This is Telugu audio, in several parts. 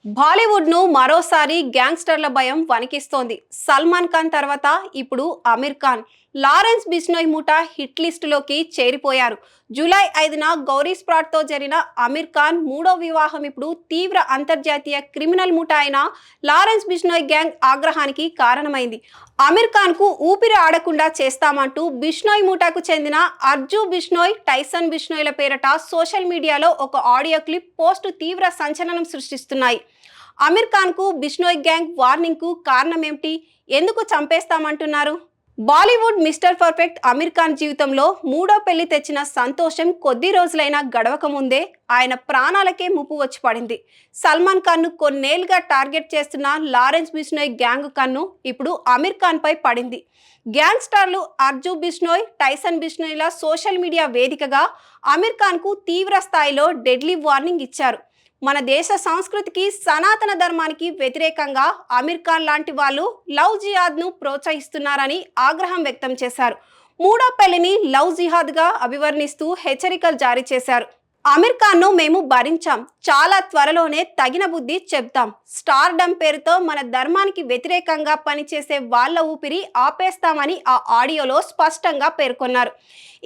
బాలీవుడ్ ను మరోసారి గ్యాంగ్స్టర్ల భయం వణికిస్తోంది. సల్మాన్ ఖాన్ తర్వాత ఇప్పుడు అమీర్ ఖాన్, లారెన్స్ బిష్నోయ్ ముఠా హిట్ లిస్టులోకి చేరిపోయారు. జూలై 5న గౌరీస్ప్రాట్ తో జరిగిన అమీర్ ఖాన్ మూడో వివాహం ఇప్పుడు తీవ్ర అంతర్జాతీయ క్రిమినల్ ముఠా అయిన లారెన్స్ బిష్నోయ్ గ్యాంగ్ ఆగ్రహానికి కారణమైంది. అమీర్ ఖాన్ కు ఊపిరి ఆడకుండా చేస్తామంటూ బిష్నోయ్ ముఠాకు చెందిన అర్జు బిష్నోయ్, టైసన్ బిష్నోయ్ల పేరట సోషల్ మీడియాలో ఒక ఆడియో క్లిప్ పోస్టు తీవ్ర సంచలనం సృష్టిస్తున్నాయి. అమీర్ ఖాన్ కు బిష్నోయ్ గ్యాంగ్ వార్నింగ్ కు కారణం ఏమిటి? ఎందుకు చంపేస్తామంటున్నారు? బాలీవుడ్ మిస్టర్ పర్ఫెక్ట్ అమీర్ ఖాన్ జీవితంలో మూడో పెళ్లి తెచ్చిన సంతోషం కొద్ది రోజులైనా గడవక ముందే ఆయన ప్రాణాలకే ముప్పు వచ్చి పడింది. సల్మాన్ ఖాన్ ను కొన్నేళ్లుగా టార్గెట్ చేస్తున్న లారెన్స్ బిష్నోయ్ గ్యాంగ్ కన్ను ఇప్పుడు అమీర్ ఖాన్ పై పడింది. గ్యాంగ్ స్టార్లు అర్జు బిష్నోయ్, టైసన్ బిష్నోయ్ల సోషల్ మీడియా వేదికగా అమీర్ ఖాన్ కు తీవ్ర స్థాయిలో డెడ్లీ వార్నింగ్ ఇచ్చారు. మన దేశ సంస్కృతికి, సనాతన ధర్మానికి వ్యతిరేకంగా అమీర్ ఖాన్ లాంటి వాళ్ళు లవ్ జిహాద్ ను ప్రోత్సహిస్తున్నారని ఆగ్రహం వ్యక్తం చేశారు. మూడో పెళ్లిని లవ్ జిహాద్ గా అభివర్ణిస్తూ హెచ్చరికలు జారీ చేశారు. అమీర్ ఖాన్ ను మేము భరించాం, చాలా త్వరలోనే తగిన బుద్ధి చెప్తాం. స్టార్డమ్ పేరుతో మన ధర్మానికి వ్యతిరేకంగా పనిచేసే వాళ్ళ ఊపిరి ఆపేస్తామని ఆ ఆడియోలో స్పష్టంగా పేర్కొన్నారు.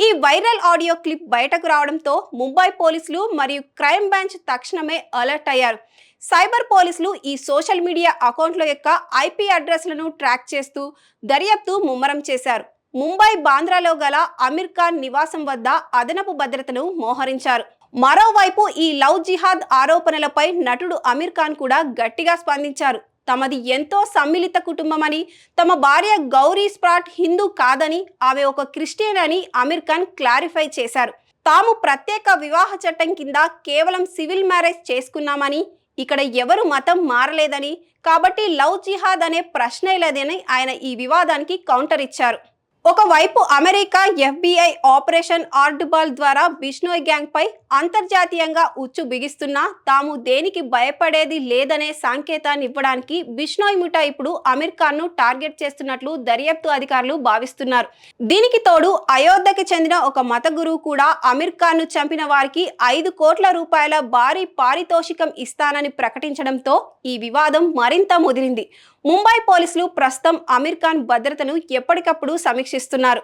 ఈ వైరల్ ఆడియో క్లిప్ బయటకు రావడంతో ముంబై పోలీసులు మరియు క్రైమ్ బ్రాంచ్ తక్షణమే అలర్ట్ అయ్యారు. సైబర్ పోలీసులు ఈ సోషల్ మీడియా అకౌంట్ల యొక్క IP అడ్రస్లను ట్రాక్ చేస్తూ దర్యాప్తు ముమ్మరం చేశారు. ముంబై బాంద్రాలో గల అమీర్ ఖాన్ నివాసం వద్ద అదనపు భద్రతను మోహరించారు. మరోవైపు ఈ లవ్ జిహాద్ ఆరోపణలపై నటుడు అమీర్ ఖాన్ కూడా గట్టిగా స్పందించారు. తమది ఎంతో సమ్మిళిత కుటుంబమని, తమ భార్య గౌరీస్ప్రాట్ హిందూ కాదని, ఆమె ఒక క్రిస్టియన్ అని అమీర్ ఖాన్ క్లారిఫై చేశారు. తాము ప్రత్యేక వివాహ చట్టం కింద కేవలం సివిల్ మ్యారేజ్ చేసుకున్నామని, ఇక్కడ ఎవరు మతం మారలేదని, కాబట్టి లవ్ జిహాద్ అనే ప్రశ్నే లేదని ఆయన ఈ వివాదానికి కౌంటర్ ఇచ్చారు. ఒకవైపు అమెరికా FBI ఆపరేషన్ ఆర్డ్బాల్ ద్వారా బిష్నోయ్ గ్యాంగ్ పై అంతర్జాతీయంగా ఉచ్చు బిగిస్తున్నా తాము దేనికి భయపడేది లేదనే సంకేతాన్ని ఇవ్వడానికి బిష్నోయ్ ముఠా ఇప్పుడు అమీర్ ఖాన్ ను టార్గెట్ చేస్తున్నట్లు దర్యాప్తు అధికారులు భావిస్తున్నారు. దీనికి తోడు అయోధ్యకి చెందిన ఒక మత గురువు కూడా అమీర్ ఖాన్ ను చంపిన వారికి 5 కోట్ల రూపాయల భారీ పారితోషికం ఇస్తానని ప్రకటించడంతో ఈ వివాదం మరింత ముదిరింది. ముంబై పోలీసులు ప్రస్తుతం అమీర్ ఖాన్ భద్రతను ఎప్పటికప్పుడు సమీక్షిస్తున్నారు.